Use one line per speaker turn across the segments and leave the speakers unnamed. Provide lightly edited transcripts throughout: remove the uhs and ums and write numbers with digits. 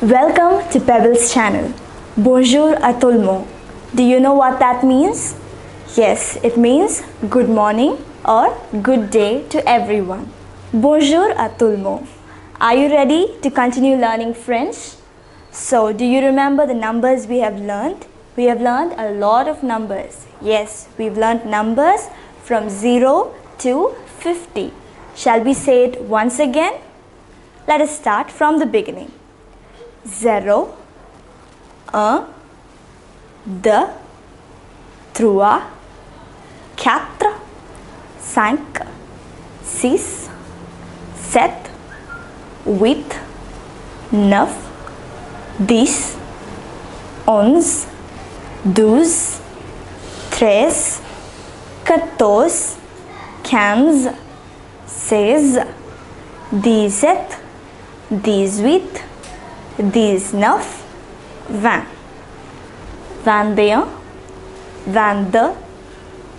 Welcome to Pebbles channel. Bonjour à tout le monde. Do you know what that means? Yes, it means good morning or good day to everyone. Bonjour à tout le monde. Are you ready to continue learning French? So, do you remember the numbers we have learned? We have learned a lot of numbers. Yes, we've learned numbers from 0 to 50. Shall we say it once again? Let us start from the beginning. 0, 1, 2, 3, 4, 5, 6, 7, 8, 9, 10, 11, 12, 13, 14, 15, 16, 17, 18, 19, 20, 21, 22, 23,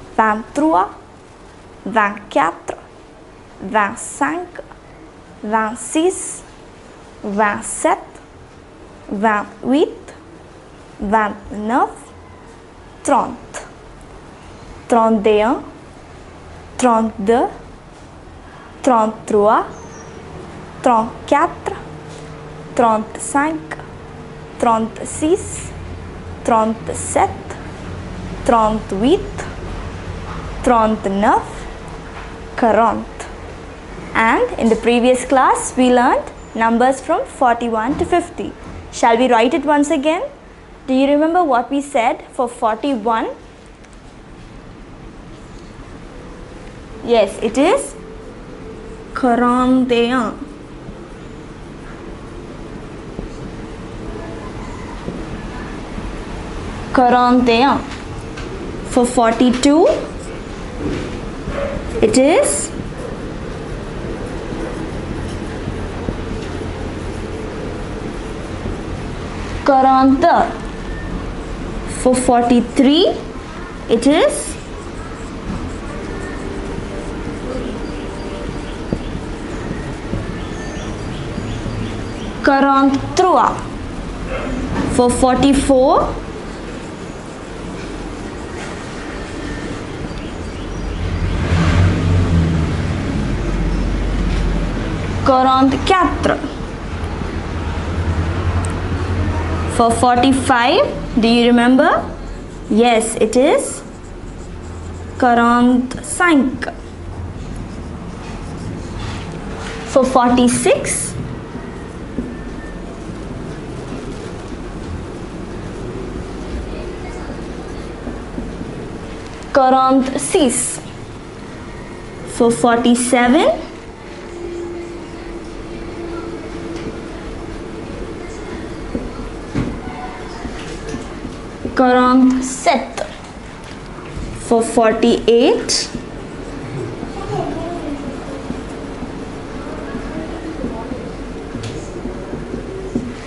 24, 25, 26, 27, 28, 29, 30, 31, 32, 33, 34, 35, 36, 37, 38, 39, 40. And in the previous class, we learned numbers from 41 to 50. Shall we write it once again? Do you remember what we said for 41? Yes, it is 41. 41. For 42, it is 42. For 43, it is 43. For 44, 44. For 45, do you remember? Yes, it is 45. For 46, 46. For 47, 47. For 48,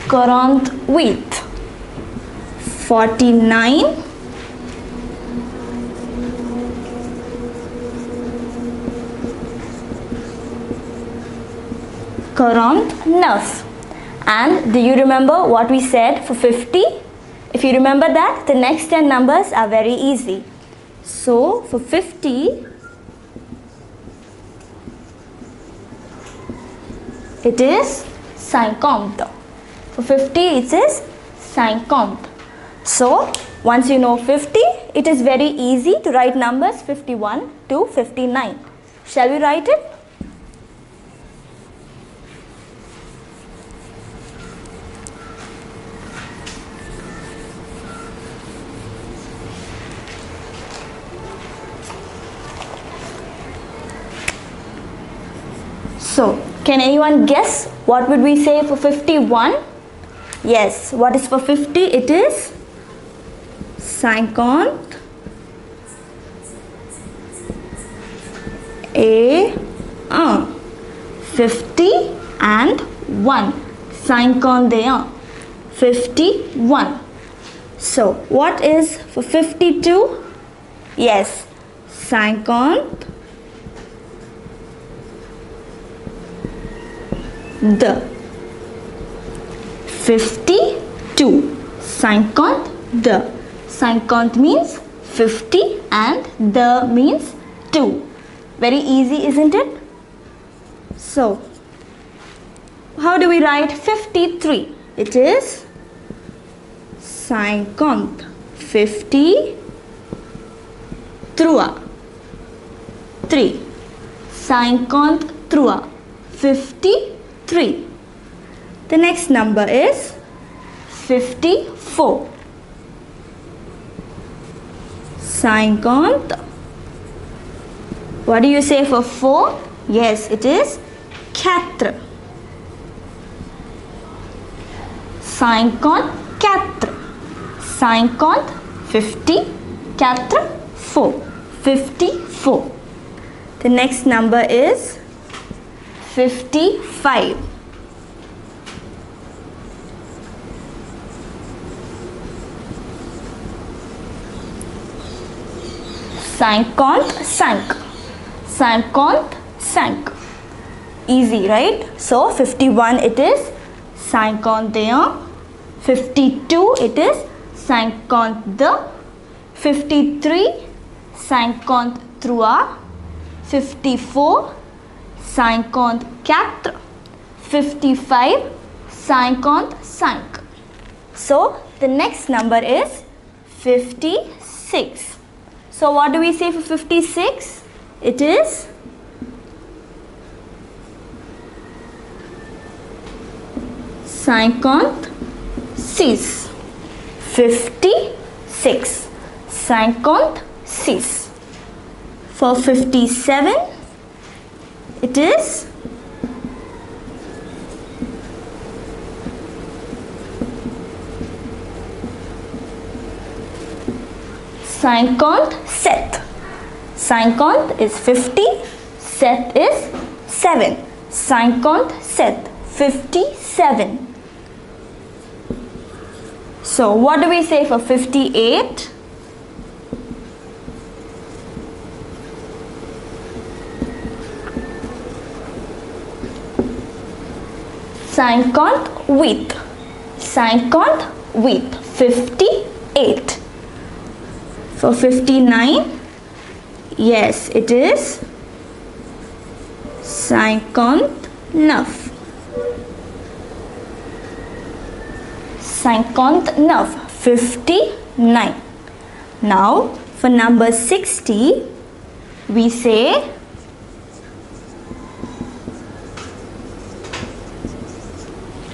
48. 49, 49. And do you remember what we said for 50? If you remember that, the next 10 numbers are very easy. So, for 50, it is 50. For 50, it is 50. So, once you know 50, it is very easy to write numbers 51 to 59. Shall we write it? So, can anyone guess what would we say for 51? Yes, what is for 50? It is 50 et 1. 50 and 1. 51. 51. So, what is for 52? Yes, 50. 52. 52. 50 means 50 and the means 2. Very easy, isn't it? So, how do we write 53? It is 50. 50 3. 53. 53. The next number is 54. 50. What do you say for 4? Yes, it is 4. 54. 50, 50, 4, 4. 54. The next number is 55. 55. 55. Easy, right? So 51 it is 51. 52 it is 52. 53 53. 54 54. 55 55. So the next number is 56. So what do we say for 56? It is 56. 56. 56. For 57, it is 57. 50 is 50, 7 is 7. 57. 57. So what do we say for 58? with 58. For 59, yes, it is 59. 59. Now for number 60, we say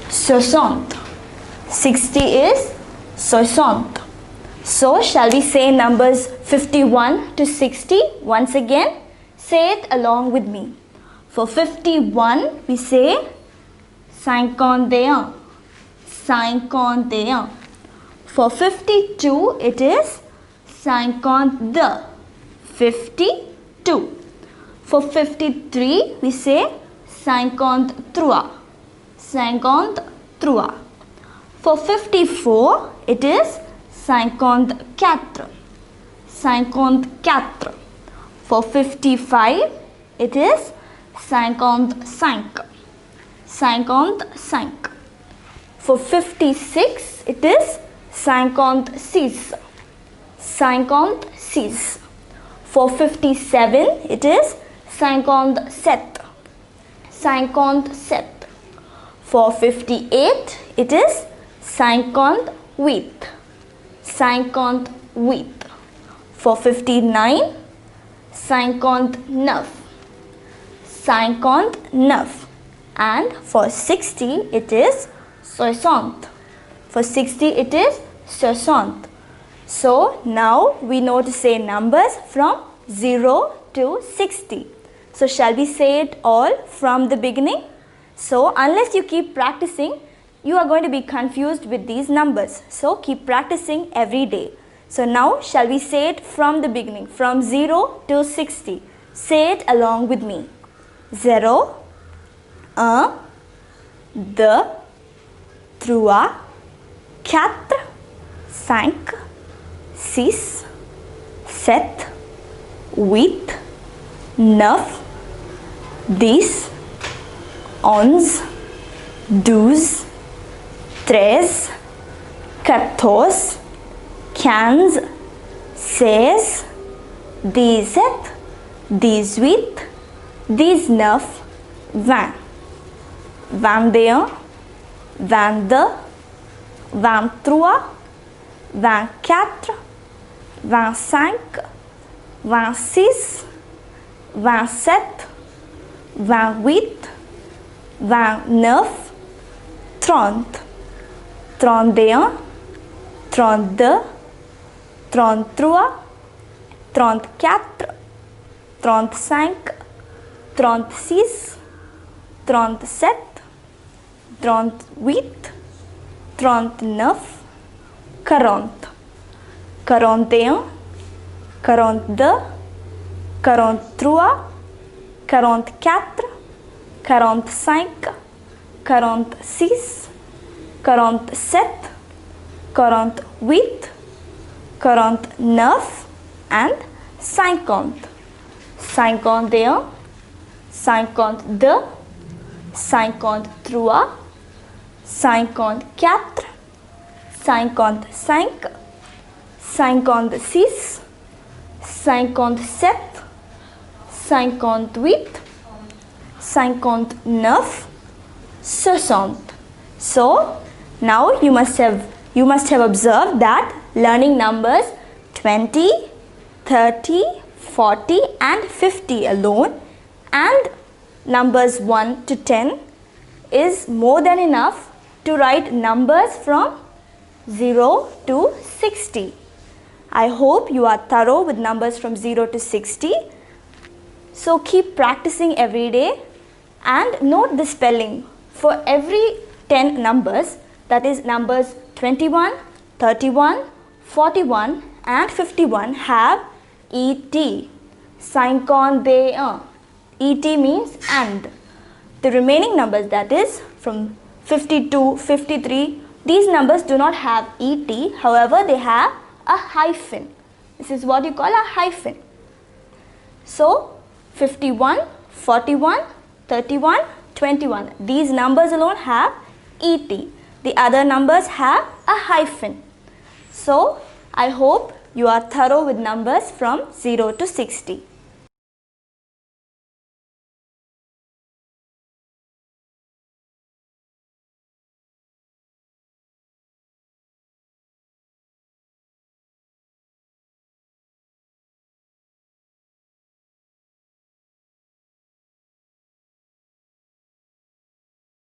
60. 60 is 60. So shall we say numbers 51 to 60 once again? Say it along with me. For 51 we say 51. 51. For 52 it is 52. 52. For 53 we say 53. 53. For 54 it is 54. 54. For 55 it is 55. 55. For 56 it is 56. 56. For 57 it is 57. 57. For 58 it is 58. 58. For 59 59. 59. And for 60 it is 60. For 60 it is 60. So now we know to say numbers from 0 to 60. So shall we say it all from the beginning? So unless you keep practicing, you are going to be confused with these numbers. So keep practicing every day. So now shall we say it from the beginning, from 0 to 60. Say it along with me. 0, 1, 2, 3, 4, 5, 6, 7, 8, 9, 10, 11, 12, 13, 14, 15, 16, 17, 18, 19, 20, 21, 22, 23, 24, 25, 26, 27, 28, 29, 30, 31, 32, 33, 34, 35, 36, 37, 38, 39, 40, 41, 42, 43, 44, 45, 46, 47, 48, 49 and 50. 51, 52, 53, 54, 55, 56, 57, 58, 59, 60. So now you must have observed that learning numbers 20, 30, 40 and 50 alone and numbers 1 to 10 is more than enough to write numbers from 0 to 60. I hope you are thorough with numbers from 0 to 60. So keep practicing every day and note the spelling for every 10 numbers, that is numbers 21, 31, 41 and 51 have ET. 51. ET means and. The remaining numbers, that is from 52, 53, these numbers do not have ET, however they have a hyphen. This is what you call a hyphen. So 51, 41, 31, 21. These numbers alone have ET. The other numbers have a hyphen. So I hope you are thorough with numbers from 0 to 60.